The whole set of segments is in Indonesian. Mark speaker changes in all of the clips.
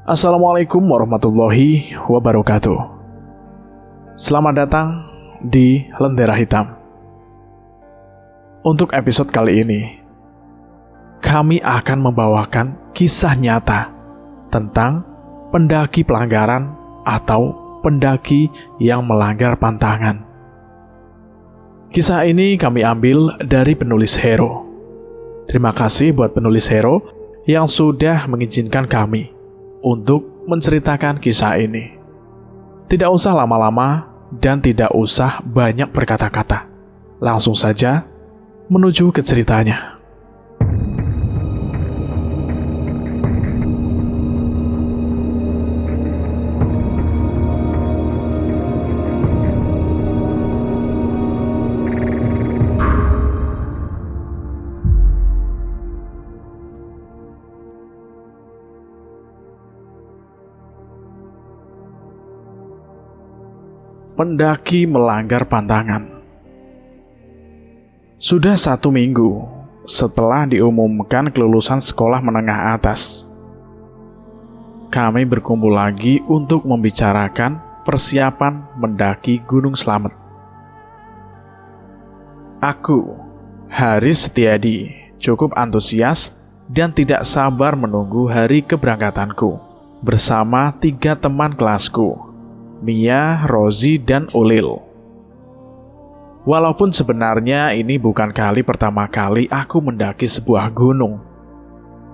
Speaker 1: Assalamualaikum warahmatullahi wabarakatuh. Selamat datang di Lentera Hitam. Untuk episode kali ini, kami akan membawakan kisah nyata tentang pendaki pelanggaran atau pendaki yang melanggar pantangan. Kisah ini kami ambil dari penulis Hero. Terima kasih buat penulis Hero yang sudah mengizinkan kami untuk menceritakan kisah ini. Tidak usah lama-lama dan tidak usah banyak berkata-kata. Langsung saja menuju ke ceritanya. Pendaki melanggar pantangan. Sudah 1 minggu setelah diumumkan kelulusan sekolah menengah atas, kami berkumpul lagi untuk membicarakan persiapan mendaki Gunung Slamet. Aku, Haris Setiadi, cukup antusias dan tidak sabar menunggu hari keberangkatanku bersama 3 teman kelasku, Mia, Rozi, dan Ulil. Walaupun sebenarnya ini bukan kali pertama kali aku mendaki sebuah gunung,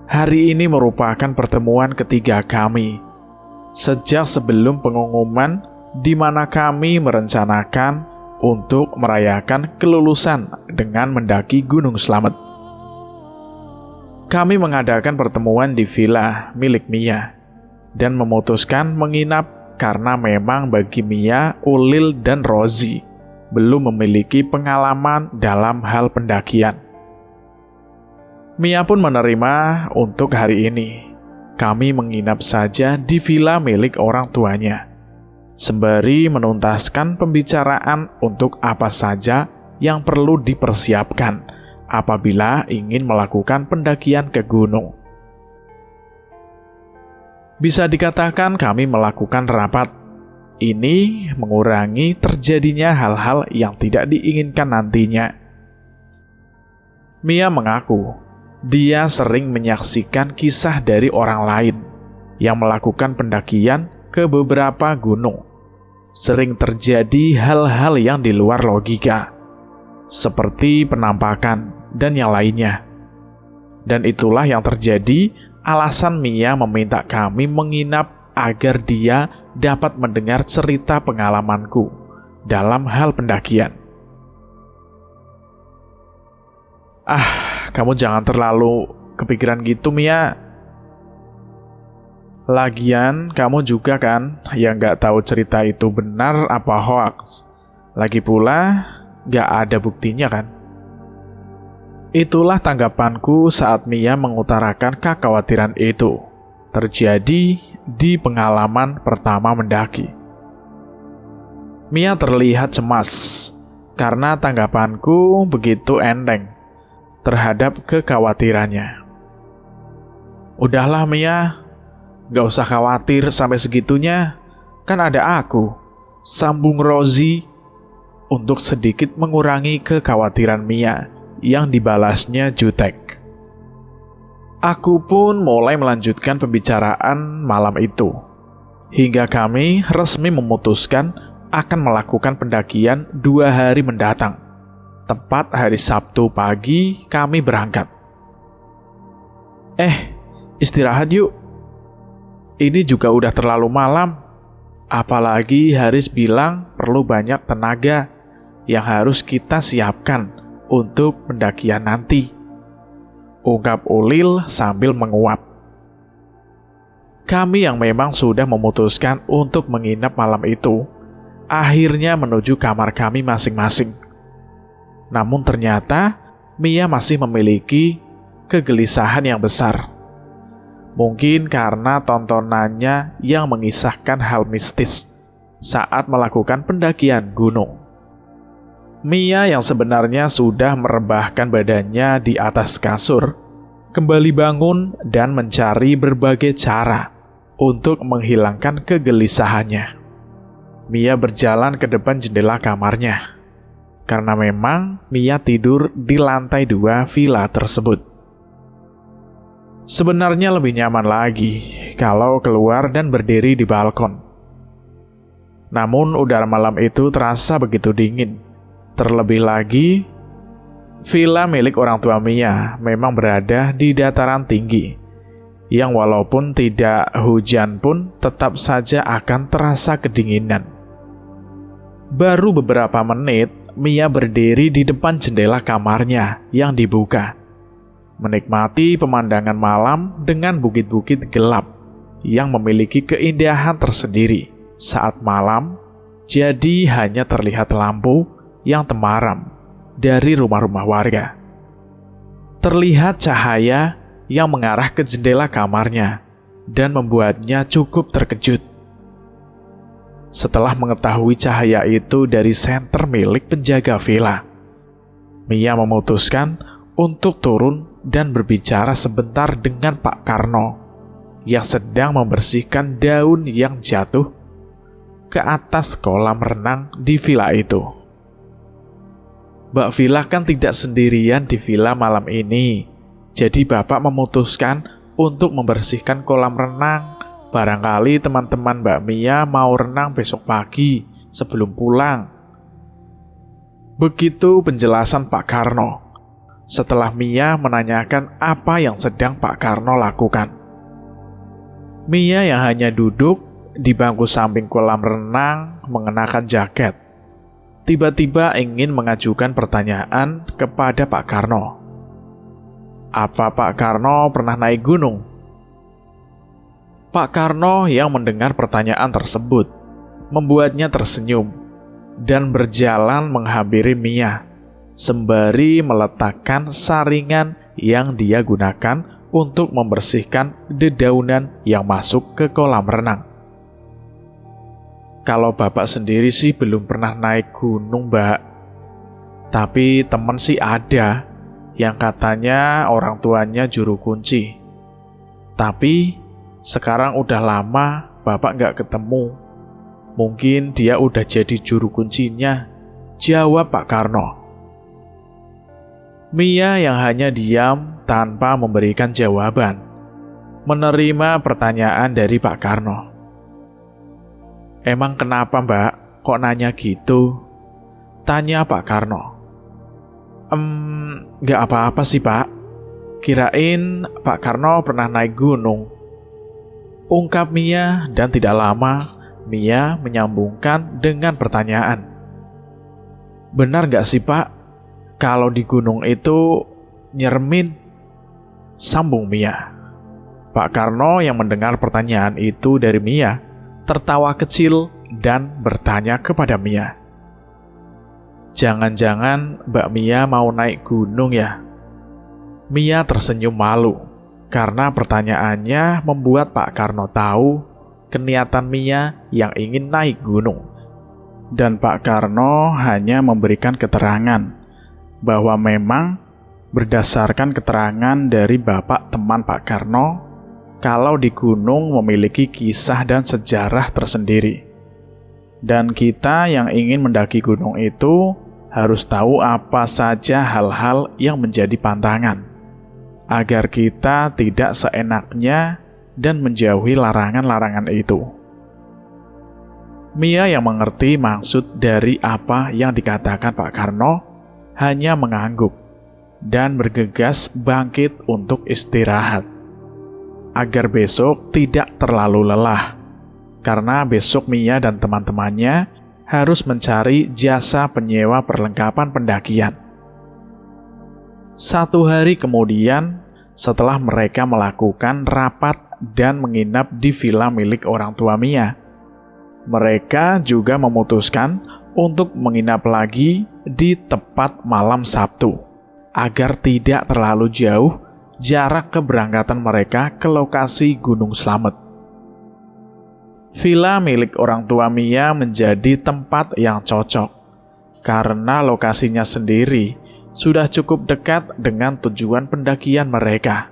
Speaker 1: hari ini merupakan pertemuan ketiga kami sejak sebelum pengumuman di mana kami merencanakan untuk merayakan kelulusan dengan mendaki Gunung Slamet. Kami mengadakan pertemuan di villa milik Mia dan memutuskan menginap karena memang bagi Mia, Ulil, dan Rozi belum memiliki pengalaman dalam hal pendakian. Mia pun menerima untuk hari ini. Kami menginap saja di villa milik orang tuanya, sembari menuntaskan pembicaraan untuk apa saja yang perlu dipersiapkan apabila ingin melakukan pendakian ke gunung. Bisa dikatakan kami melakukan rapat. Ini mengurangi terjadinya hal-hal yang tidak diinginkan nantinya. Mia mengaku dia sering menyaksikan kisah dari orang lain yang melakukan pendakian ke beberapa gunung. Sering terjadi hal-hal yang di luar logika, seperti penampakan dan yang lainnya. Dan itulah yang terjadi. Alasan Mia meminta kami menginap agar dia dapat mendengar cerita pengalamanku dalam hal pendakian. Kamu jangan terlalu kepikiran gitu, Mia. Lagian kamu juga kan yang gak tahu cerita itu benar apa hoaks. Lagi pula gak ada buktinya kan. Itulah tanggapanku saat Mia mengutarakan kekhawatiran itu terjadi di pengalaman pertama mendaki. Mia terlihat cemas karena tanggapanku begitu enteng terhadap kekhawatirannya. Udahlah Mia, gak usah khawatir sampai segitunya, kan ada aku, sambung Rozi untuk sedikit mengurangi kekhawatiran Mia yang dibalasnya jutek. Aku pun mulai melanjutkan pembicaraan malam itu, hingga kami resmi memutuskan akan melakukan pendakian 2 hari mendatang. Tepat hari Sabtu pagi kami berangkat. Istirahat yuk. Ini juga udah terlalu malam. Apalagi Haris bilang perlu banyak tenaga yang harus kita siapkan untuk pendakian nanti, ungkap Ulil sambil menguap. Kami yang memang sudah memutuskan untuk menginap malam itu, akhirnya menuju kamar kami masing-masing. Namun ternyata Mia masih memiliki kegelisahan yang besar. Mungkin karena tontonannya yang mengisahkan hal mistis saat melakukan pendakian gunung. Mia yang sebenarnya sudah merebahkan badannya di atas kasur, kembali bangun dan mencari berbagai cara untuk menghilangkan kegelisahannya. Mia berjalan ke depan jendela kamarnya, karena memang Mia tidur di lantai 2 villa tersebut. Sebenarnya lebih nyaman lagi kalau keluar dan berdiri di balkon. Namun udara malam itu terasa begitu dingin. Terlebih lagi, villa milik orang tua Mia memang berada di dataran tinggi, yang walaupun tidak hujan pun tetap saja akan terasa kedinginan. Baru beberapa menit, Mia berdiri di depan jendela kamarnya yang dibuka, menikmati pemandangan malam dengan bukit-bukit gelap yang memiliki keindahan tersendiri. Saat malam, jadi hanya terlihat lampu yang temaram dari rumah-rumah warga. Terlihat cahaya yang mengarah ke jendela kamarnya dan membuatnya cukup terkejut. Setelah mengetahui cahaya itu dari senter milik penjaga villa, Mia memutuskan untuk turun dan berbicara sebentar dengan Pak Karno yang sedang membersihkan daun yang jatuh ke atas kolam renang di villa itu. Mbak Villa kan tidak sendirian di villa malam ini, jadi Bapak memutuskan untuk membersihkan kolam renang. Barangkali teman-teman Mbak Mia mau renang besok pagi sebelum pulang. Begitu penjelasan Pak Karno, setelah Mia menanyakan apa yang sedang Pak Karno lakukan. Mia yang hanya duduk di bangku samping kolam renang mengenakan jaket, tiba-tiba ingin mengajukan pertanyaan kepada Pak Karno. Apa Pak Karno pernah naik gunung? Pak Karno yang mendengar pertanyaan tersebut membuatnya tersenyum dan berjalan menghampiri Mia sembari meletakkan saringan yang dia gunakan untuk membersihkan dedaunan yang masuk ke kolam renang. Kalau Bapak sendiri sih belum pernah naik gunung, Mbak. Tapi teman sih ada yang katanya orang tuanya juru kunci. Tapi sekarang udah lama Bapak nggak ketemu. Mungkin dia udah jadi juru kuncinya, jawab Pak Karno. Mia yang hanya diam tanpa memberikan jawaban, menerima pertanyaan dari Pak Karno. Emang kenapa Mbak, kok nanya gitu? Tanya Pak Karno. Nggak apa-apa sih Pak. Kirain Pak Karno pernah naik gunung, ungkap Mia, dan tidak lama Mia menyambungkan dengan pertanyaan. Benar nggak sih Pak, kalau di gunung itu nyermin? Sambung Mia. Pak Karno yang mendengar pertanyaan itu dari Mia tertawa kecil dan bertanya kepada Mia. Jangan-jangan Mbak Mia mau naik gunung ya? Mia tersenyum malu karena pertanyaannya membuat Pak Karno tahu keniatan Mia yang ingin naik gunung. Dan Pak Karno hanya memberikan keterangan bahwa memang berdasarkan keterangan dari bapak teman Pak Karno, kalau di gunung memiliki kisah dan sejarah tersendiri. Dan kita yang ingin mendaki gunung itu harus tahu apa saja hal-hal yang menjadi pantangan, agar kita tidak seenaknya dan menjauhi larangan-larangan itu. Mia yang mengerti maksud dari apa yang dikatakan Pak Karno hanya mengangguk dan bergegas bangkit untuk istirahat, agar besok tidak terlalu lelah, karena besok Mia dan teman-temannya harus mencari jasa penyewa perlengkapan pendakian. 1 hari kemudian, setelah mereka melakukan rapat dan menginap di villa milik orang tua Mia, mereka juga memutuskan untuk menginap lagi di tepat malam Sabtu, agar tidak terlalu jauh jarak keberangkatan mereka ke lokasi Gunung Slamet. Villa milik orang tua Mia menjadi tempat yang cocok, karena lokasinya sendiri sudah cukup dekat dengan tujuan pendakian mereka.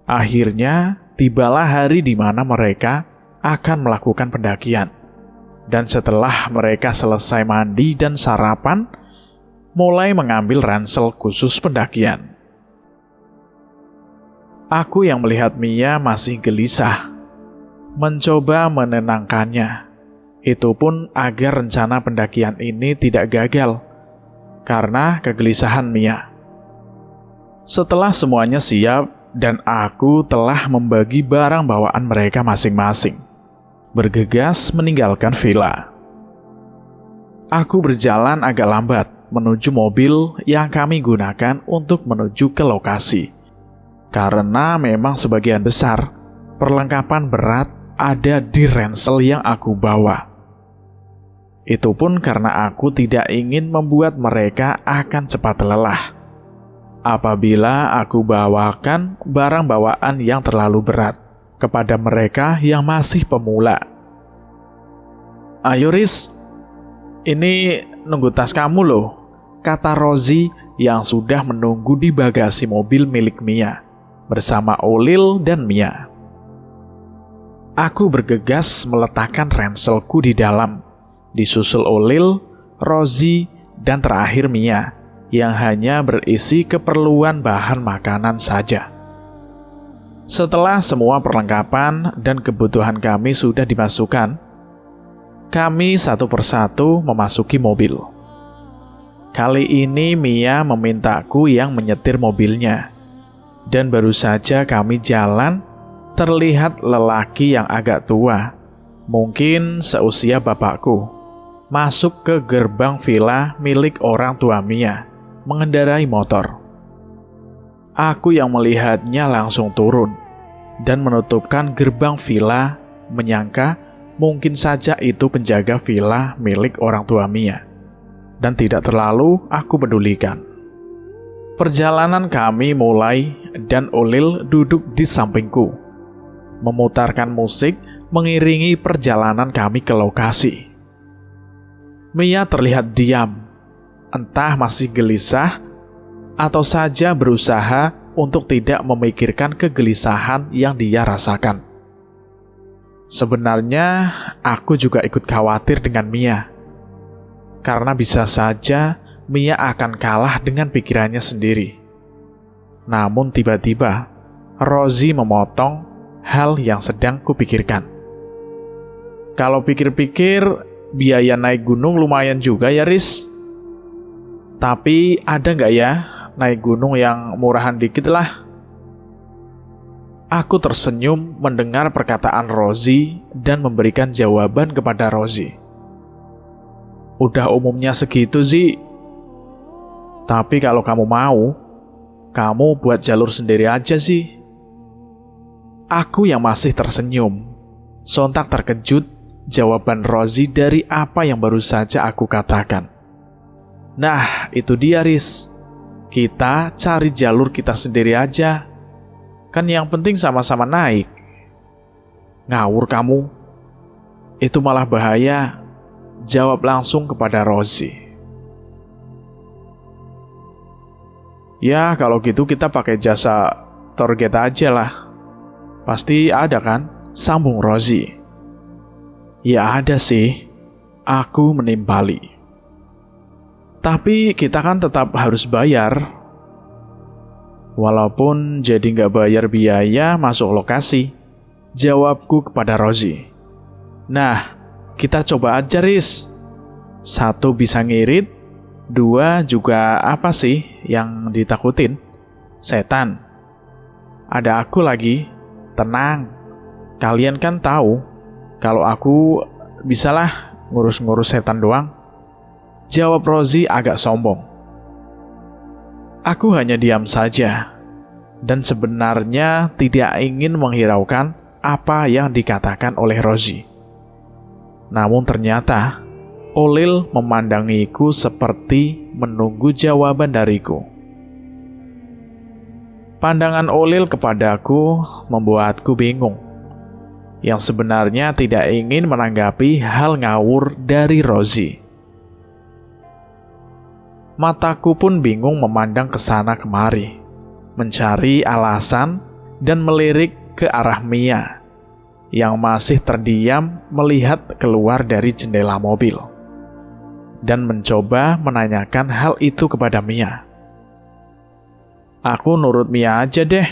Speaker 1: Akhirnya, tibalah hari di mana mereka akan melakukan pendakian. Dan setelah mereka selesai mandi dan sarapan, mulai mengambil ransel khusus pendakian. Aku yang melihat Mia masih gelisah, mencoba menenangkannya. Itu pun agar rencana pendakian ini tidak gagal karena kegelisahan Mia. Setelah semuanya siap dan aku telah membagi barang bawaan mereka masing-masing, bergegas meninggalkan villa. Aku berjalan agak lambat menuju mobil yang kami gunakan untuk menuju ke lokasi. Karena memang sebagian besar perlengkapan berat ada di ransel yang aku bawa. Itu pun karena aku tidak ingin membuat mereka akan cepat lelah apabila aku bawakan barang bawaan yang terlalu berat kepada mereka yang masih pemula. "Ayo Riz, ini nunggu tas kamu loh," kata Rozi yang sudah menunggu di bagasi mobil milik Mia bersama Olil dan Mia. Aku bergegas meletakkan ranselku di dalam, disusul Olil, Rozi, dan terakhir Mia yang hanya berisi keperluan bahan makanan saja. Setelah semua perlengkapan dan kebutuhan kami sudah dimasukkan, kami satu persatu memasuki mobil. Kali ini Mia memintaku yang menyetir mobilnya, dan baru saja kami jalan, terlihat lelaki yang agak tua, mungkin seusia bapakku, masuk ke gerbang villa milik orang tua Mia, mengendarai motor. Aku yang melihatnya langsung turun dan menutupkan gerbang villa, menyangka mungkin saja itu penjaga villa milik orang tua Mia, dan tidak terlalu aku pedulikan. Perjalanan kami mulai dan Olil duduk di sampingku, memutarkan musik mengiringi perjalanan kami ke lokasi. Mia terlihat diam, entah masih gelisah atau saja berusaha untuk tidak memikirkan kegelisahan yang dia rasakan. Sebenarnya aku juga ikut khawatir dengan Mia, karena bisa saja Mia akan kalah dengan pikirannya sendiri. Namun tiba-tiba Rozi memotong hal yang sedang kupikirkan. "Kalau pikir-pikir, biaya naik gunung lumayan juga ya Riz. Tapi ada nggak ya naik gunung yang murahan dikit lah?" Aku tersenyum mendengar perkataan Rozi dan memberikan jawaban kepada Rozi. "Udah umumnya segitu sih. Tapi kalau kamu mau, kamu buat jalur sendiri aja sih." Aku yang masih tersenyum, sontak terkejut jawaban Rozi dari apa yang baru saja aku katakan. "Nah, itu dia Riz. Kita cari jalur kita sendiri aja. Kan yang penting sama-sama naik." "Ngawur kamu. Itu malah bahaya," jawab langsung kepada Rozi. "Ya, kalau gitu kita pakai jasa tour guide aja lah. Pasti ada kan?" sambung Rozi. "Ya ada sih," aku menimpali. "Tapi kita kan tetap harus bayar." "Walaupun jadi nggak bayar biaya masuk lokasi," jawabku kepada Rozi. "Nah, kita coba aja Riz. 1 bisa ngirit, 2 juga apa sih yang ditakutin? Setan. Ada aku lagi. Tenang, kalian kan tahu kalau aku bisalah ngurus-ngurus setan doang," jawab Rozi agak sombong. Aku hanya diam saja dan sebenarnya tidak ingin menghiraukan apa yang dikatakan oleh Rozi. Namun ternyata Olil memandangiku seperti menunggu jawaban dariku. Pandangan Olil kepadaku membuatku bingung, yang sebenarnya tidak ingin menanggapi hal ngawur dari Rozi. Mataku pun bingung memandang ke sana kemari, mencari alasan dan melirik ke arah Mia yang masih terdiam melihat keluar dari jendela mobil dan mencoba menanyakan hal itu kepada Mia. Aku nurut Mia aja deh.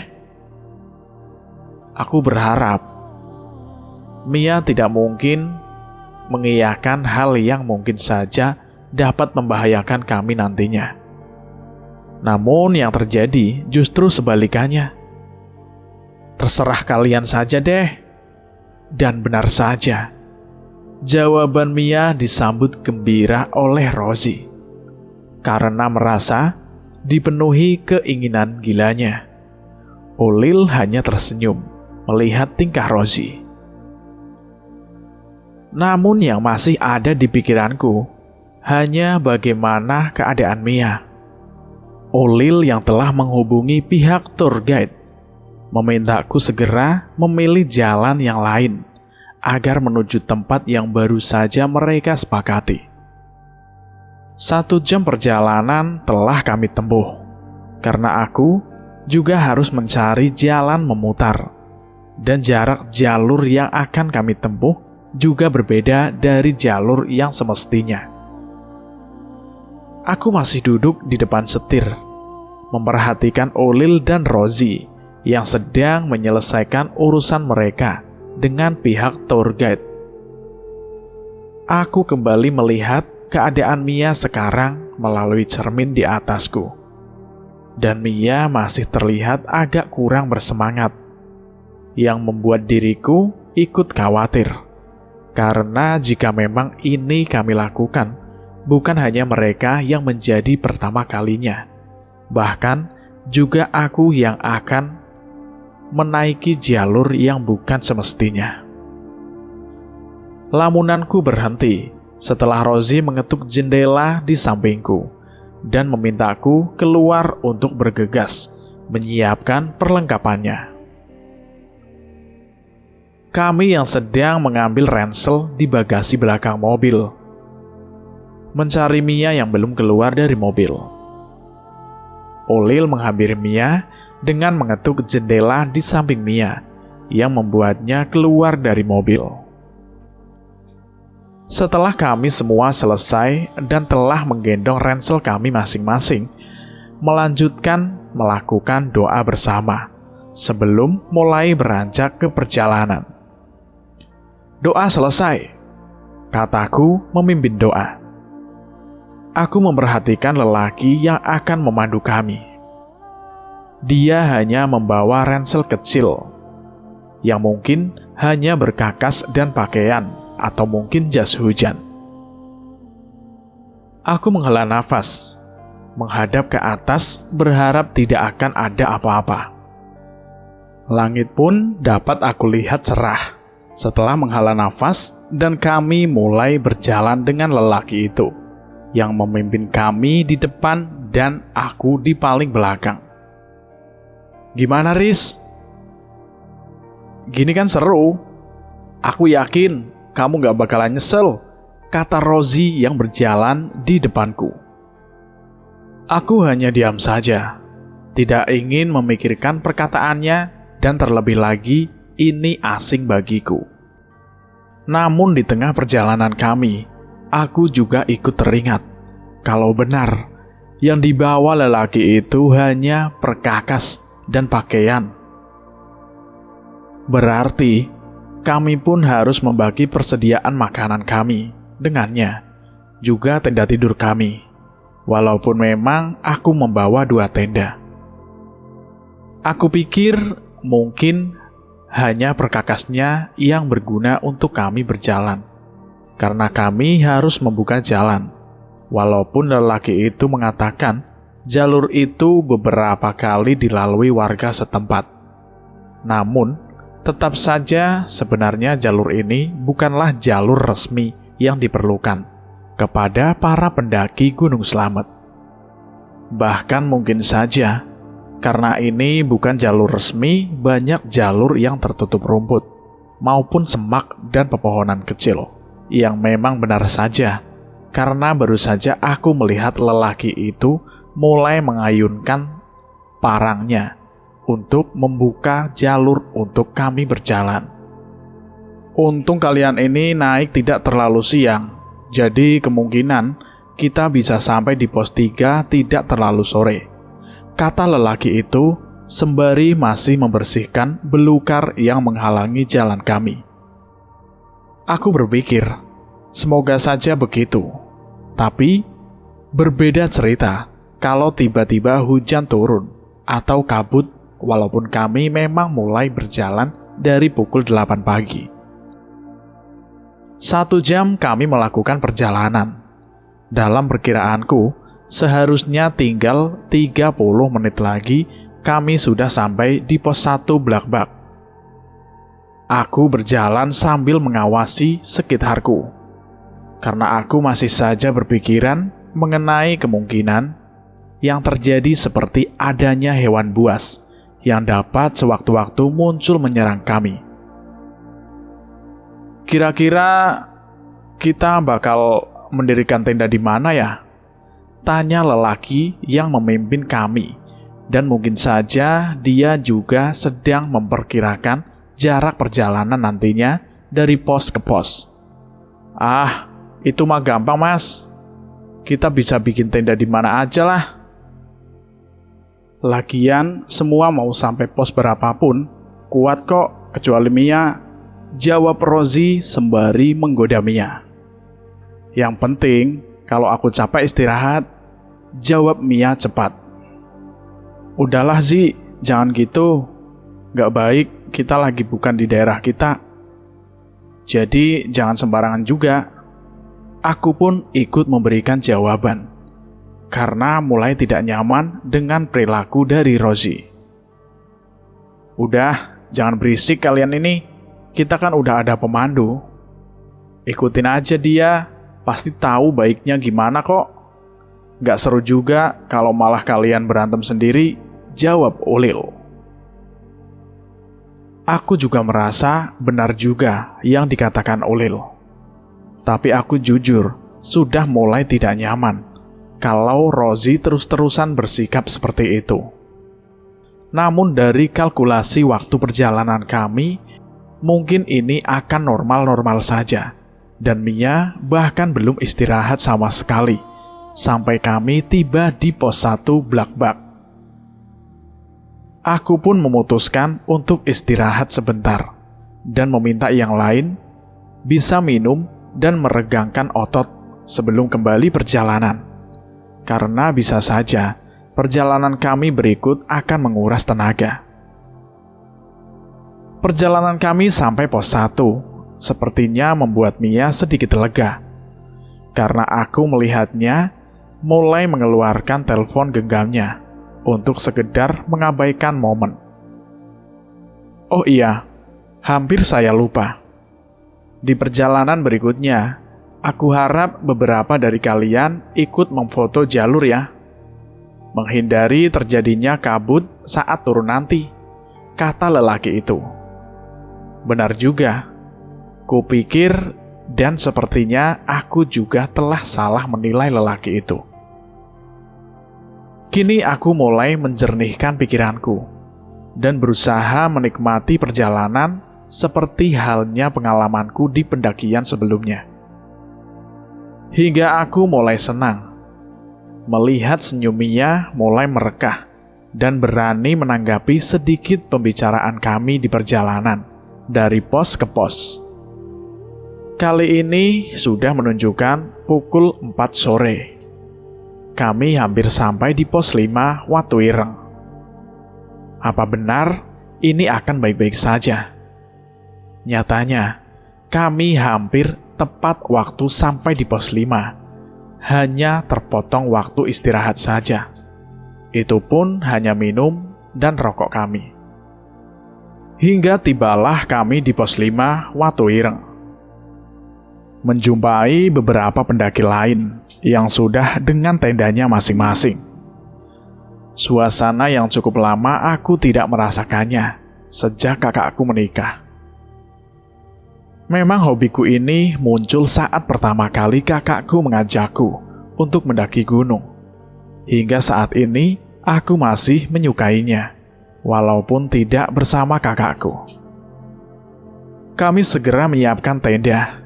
Speaker 1: Aku berharap Mia tidak mungkin mengiyakan hal yang mungkin saja dapat membahayakan kami nantinya. Namun yang terjadi justru sebalikannya. Terserah kalian saja deh. Dan benar saja, jawaban Mia disambut gembira oleh Rosie karena merasa dipenuhi keinginan gilanya. Olil hanya tersenyum melihat tingkah Rosie. Namun yang masih ada di pikiranku hanya bagaimana keadaan Mia. Olil yang telah menghubungi pihak tour guide memintaku segera memilih jalan yang lain agar menuju tempat yang baru saja mereka sepakati. 1 jam perjalanan telah kami tempuh, karena aku juga harus mencari jalan memutar, dan jarak jalur yang akan kami tempuh juga berbeda dari jalur yang semestinya. Aku masih duduk di depan setir, memperhatikan Olil dan Rosie yang sedang menyelesaikan urusan mereka dengan pihak tour guide. Aku kembali melihat keadaan Mia sekarang melalui cermin di atasku. Dan Mia masih terlihat agak kurang bersemangat, yang membuat diriku ikut khawatir. Karena jika memang ini kami lakukan, bukan hanya mereka yang menjadi pertama kalinya, bahkan juga aku yang akan menaiki jalur yang bukan semestinya. Lamunanku berhenti setelah Rosie mengetuk jendela di sampingku dan memintaku keluar untuk bergegas menyiapkan perlengkapannya. Kami yang sedang mengambil ransel di bagasi belakang mobil, mencari Mia yang belum keluar dari mobil. Olil menghampiri Mia dengan mengetuk jendela di samping Mia yang membuatnya keluar dari mobil. Setelah kami semua selesai dan telah menggendong ransel kami masing-masing, melanjutkan melakukan doa bersama sebelum mulai beranjak ke perjalanan. Doa selesai, kataku memimpin doa. Aku memperhatikan lelaki yang akan memandu kami. Dia hanya membawa ransel kecil, yang mungkin hanya berkakas dan pakaian, atau mungkin jas hujan. Aku menghela nafas, menghadap ke atas berharap tidak akan ada apa-apa. Langit pun dapat aku lihat cerah setelah menghela nafas dan kami mulai berjalan dengan lelaki itu, yang memimpin kami di depan dan aku di paling belakang. Gimana, Riz? Gini kan seru. Aku yakin kamu gak bakalan nyesel, kata Rosie yang berjalan di depanku. Aku hanya diam saja, tidak ingin memikirkan perkataannya dan terlebih lagi ini asing bagiku. Namun di tengah perjalanan kami, aku juga ikut teringat kalau benar yang dibawa lelaki itu hanya perkakas dan pakaian. Berarti kami pun harus membagi persediaan makanan kami dengannya, juga tenda tidur kami, walaupun memang aku membawa 2 tenda. Aku pikir mungkin hanya perkakasnya yang berguna untuk kami berjalan, karena kami harus membuka jalan, walaupun lelaki itu mengatakan jalur itu beberapa kali dilalui warga setempat. Namun, tetap saja sebenarnya jalur ini bukanlah jalur resmi yang diperlukan kepada para pendaki Gunung Slamet. Bahkan mungkin saja, karena ini bukan jalur resmi, banyak jalur yang tertutup rumput, maupun semak dan pepohonan kecil, yang memang benar saja, karena baru saja aku melihat lelaki itu mulai mengayunkan parangnya untuk membuka jalur untuk kami berjalan. Untung kalian ini naik tidak terlalu siang, jadi kemungkinan kita bisa sampai di pos 3 tidak terlalu sore, kata lelaki itu sembari masih membersihkan belukar yang menghalangi jalan kami. Aku berpikir, semoga saja begitu. Tapi, berbeda cerita kalau tiba-tiba hujan turun atau kabut walaupun kami memang mulai berjalan dari pukul 8 pagi. 1 jam kami melakukan perjalanan. Dalam perkiraanku, seharusnya tinggal 30 menit lagi kami sudah sampai di pos 1 Blakbak. Aku berjalan sambil mengawasi sekitarku, karena aku masih saja berpikiran mengenai kemungkinan yang terjadi seperti adanya hewan buas yang dapat sewaktu-waktu muncul menyerang kami. Kira-kira kita bakal mendirikan tenda di mana ya? Tanya lelaki yang memimpin kami, dan mungkin saja dia juga sedang memperkirakan jarak perjalanan nantinya dari pos ke pos. Ah, itu mah gampang mas. Kita bisa bikin tenda di mana aja lah. Lagian semua mau sampai pos berapapun, kuat kok kecuali Mia, jawab Rozi sembari menggoda Mia. Yang penting, kalau aku capek istirahat, jawab Mia cepat. Udahlah Zi, jangan gitu. Gak baik, kita lagi bukan di daerah kita. Jadi jangan sembarangan juga. Aku pun ikut memberikan jawaban, karena mulai tidak nyaman dengan perilaku dari Rozi. Udah, jangan berisik kalian ini. Kita kan udah ada pemandu. Ikutin aja dia, pasti tahu baiknya gimana kok. Gak seru juga kalau malah kalian berantem sendiri, jawab Ulil. Aku juga merasa benar juga yang dikatakan Ulil. Tapi aku jujur, sudah mulai tidak nyaman kalau Rozi terus-terusan bersikap seperti itu. Namun dari kalkulasi waktu perjalanan kami, mungkin ini akan normal-normal saja, dan Mia bahkan belum istirahat sama sekali sampai kami tiba di pos 1 Blakbak. Aku pun memutuskan untuk istirahat sebentar dan meminta yang lain bisa minum dan meregangkan otot sebelum kembali perjalanan, karena bisa saja perjalanan kami berikut akan menguras tenaga. Perjalanan kami sampai pos 1 sepertinya membuat Mia sedikit lega, karena aku melihatnya mulai mengeluarkan telepon genggamnya untuk sekedar mengabaikan momen. Oh iya, hampir saya lupa. Di perjalanan berikutnya, aku harap beberapa dari kalian ikut memfoto jalur ya, menghindari terjadinya kabut saat turun nanti, kata lelaki itu. Benar juga, kupikir dan sepertinya aku juga telah salah menilai lelaki itu. Kini aku mulai menjernihkan pikiranku dan berusaha menikmati perjalanan seperti halnya pengalamanku di pendakian sebelumnya. Hingga aku mulai senang melihat senyum Mia mulai merekah dan berani menanggapi sedikit pembicaraan kami di perjalanan dari pos ke pos. Kali ini sudah menunjukkan pukul 4 sore. Kami hampir sampai di pos 5 Watuireng. Apa benar ini akan baik-baik saja? Nyatanya, kami hampir tepat waktu sampai di pos 5. Hanya terpotong waktu istirahat saja. Itu pun hanya minum dan rokok kami. Hingga tibalah kami di pos 5 Watuireng. Menjumpai beberapa pendaki lain yang sudah dengan tendanya masing-masing. Suasana yang cukup lama aku tidak merasakannya sejak kakakku menikah. Memang hobiku ini muncul saat pertama kali kakakku mengajakku untuk mendaki gunung. Hingga saat ini aku masih menyukainya, walaupun tidak bersama kakakku. Kami segera menyiapkan tenda,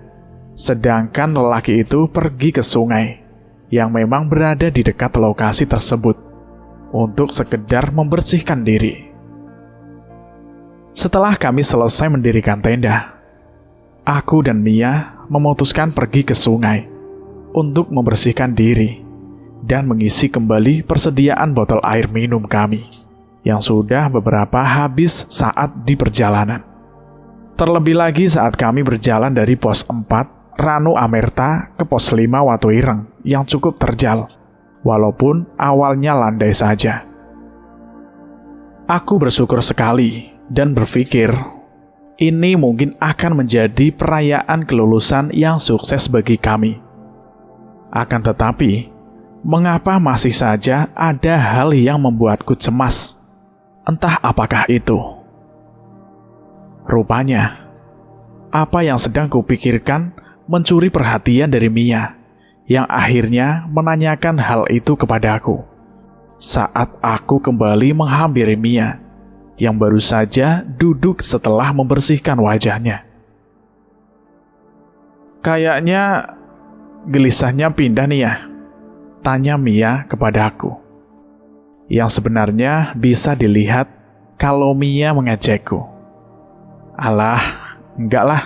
Speaker 1: sedangkan lelaki itu pergi ke sungai yang memang berada di dekat lokasi tersebut untuk sekedar membersihkan diri. Setelah kami selesai mendirikan tenda, aku dan Mia memutuskan pergi ke sungai untuk membersihkan diri dan mengisi kembali persediaan botol air minum kami yang sudah beberapa habis saat di perjalanan. Terlebih lagi saat kami berjalan dari pos 4 Ranu Amerta ke pos 5 Watu Ireng yang cukup terjal, walaupun awalnya landai saja. Aku bersyukur sekali dan berpikir ini mungkin akan menjadi perayaan kelulusan yang sukses bagi kami. Akan tetapi, mengapa masih saja ada hal yang membuatku cemas? Entah apakah itu. Rupanya, apa yang sedang kupikirkan mencuri perhatian dari Mia, yang akhirnya menanyakan hal itu kepadaku saat aku kembali menghampiri Mia yang baru saja duduk setelah membersihkan wajahnya. "Kayaknya gelisahnya pindah nih ya?" tanya Mia kepadaku. Yang sebenarnya bisa dilihat kalau Mia mengejekku. "Alah, enggak lah.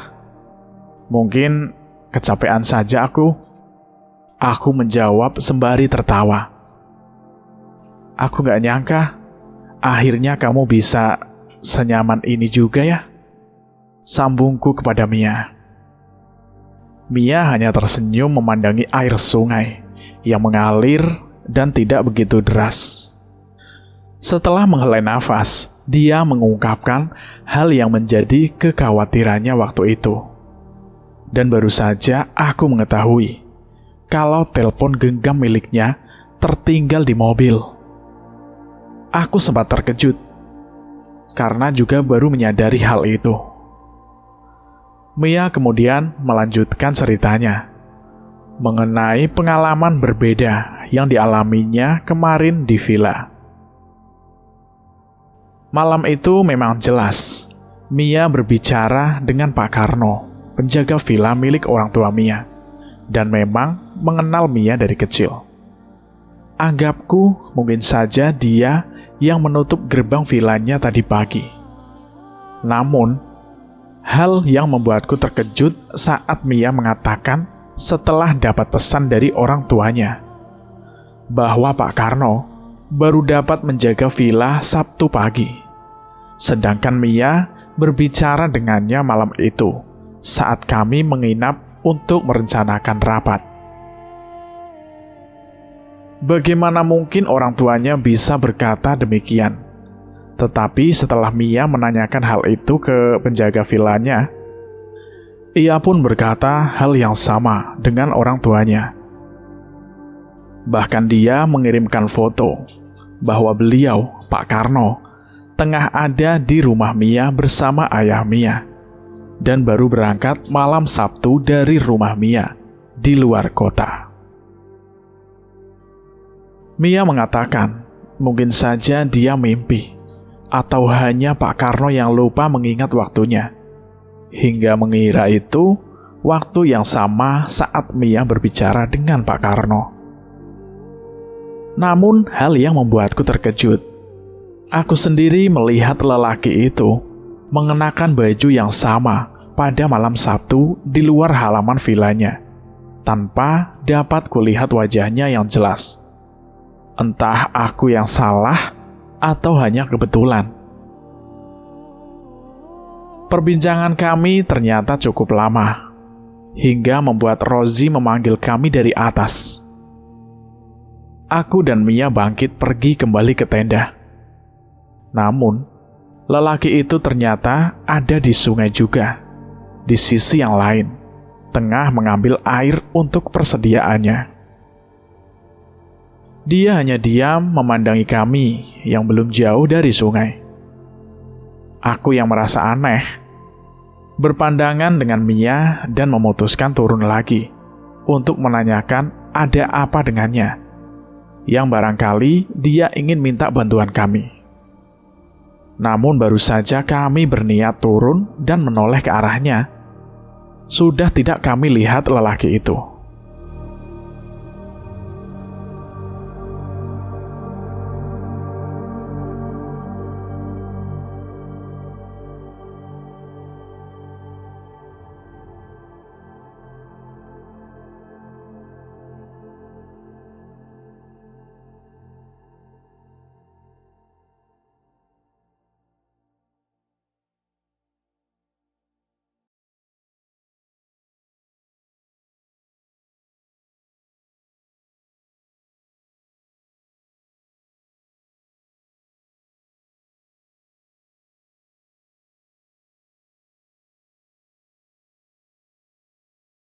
Speaker 1: Mungkin kecapean saja aku." Aku menjawab sembari tertawa. "Aku gak nyangka akhirnya kamu bisa senyaman ini juga ya," sambungku kepada Mia. Mia hanya tersenyum memandangi air sungai yang mengalir dan tidak begitu deras. Setelah menghela nafas, dia mengungkapkan hal yang menjadi kekhawatirannya waktu itu. Dan baru saja aku mengetahui kalau telepon genggam miliknya tertinggal di mobil. Aku sempat terkejut, karena juga baru menyadari hal itu. Mia kemudian melanjutkan ceritanya, mengenai pengalaman berbeda yang dialaminya kemarin di villa. Malam itu memang jelas, Mia berbicara dengan Pak Karno, penjaga villa milik orang tua Mia, dan memang mengenal Mia dari kecil. Anggapku mungkin saja dia yang menutup gerbang villanya tadi pagi. Namun, hal yang membuatku terkejut saat Mia mengatakan setelah dapat pesan dari orang tuanya bahwa Pak Karno baru dapat menjaga villa Sabtu pagi, sedangkan Mia berbicara dengannya malam itu saat kami menginap untuk merencanakan rapat. Bagaimana mungkin orang tuanya bisa berkata demikian? Tetapi setelah Mia menanyakan hal itu ke penjaga villanya, ia pun berkata hal yang sama dengan orang tuanya. Bahkan dia mengirimkan foto bahwa beliau, Pak Karno, tengah ada di rumah Mia bersama ayah Mia, dan baru berangkat malam Sabtu dari rumah Mia di luar kota. Mia mengatakan mungkin saja dia mimpi, atau hanya Pak Karno yang lupa mengingat waktunya, hingga mengira itu waktu yang sama saat Mia berbicara dengan Pak Karno. Namun hal yang membuatku terkejut, aku sendiri melihat lelaki itu mengenakan baju yang sama pada malam Sabtu di luar halaman villanya, tanpa dapat kulihat wajahnya yang jelas. Entah aku yang salah atau hanya kebetulan. Perbincangan kami ternyata cukup lama, hingga membuat Rozi memanggil kami dari atas. Aku dan Mia bangkit pergi kembali ke tenda. Namun, lelaki itu ternyata ada di sungai juga, di sisi yang lain, tengah mengambil air untuk persediaannya. Dia hanya diam memandangi kami yang belum jauh dari sungai. Aku yang merasa aneh, berpandangan dengan Mia dan memutuskan turun lagi untuk menanyakan ada apa dengannya, yang barangkali dia ingin minta bantuan kami. Namun baru saja kami berniat turun dan menoleh ke arahnya, sudah tidak kami lihat lelaki itu.